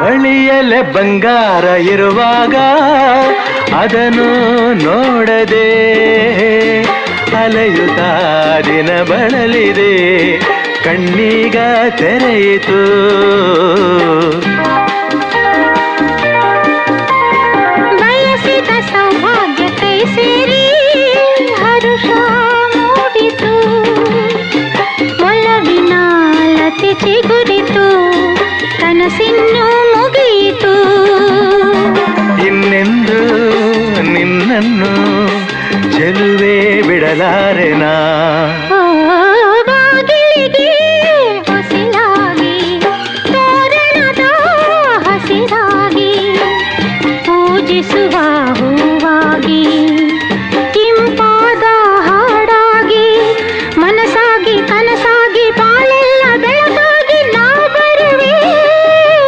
ಬಳಿಯಲೆ ಬಂಗಾರ ಇರುವಾಗ ಅದನ್ನು ನೋಡದೆ ಅಲೆಯುತ್ತಾ ದಿನ ಬಳಲಿದೆ, ಕಣ್ಣೀಗ ತೆರೆಯಿತು. ಬಯಸಿದ ಸೌಭಾಗ್ಯ ಕೈ ಸೇರಿ ಹರುಷ ಮೂಡಿತು, ಒಲವಿನ ಲತೆ ಚಿಗುರಿತು, ಕನಸಿನ್ನು ಮುಗಿಯಿತು. ಇನ್ನೆಂದು ನಿನ್ನನ್ನು ಚೆಲುವೆ ಬಿಡಲಾರೆನಾ.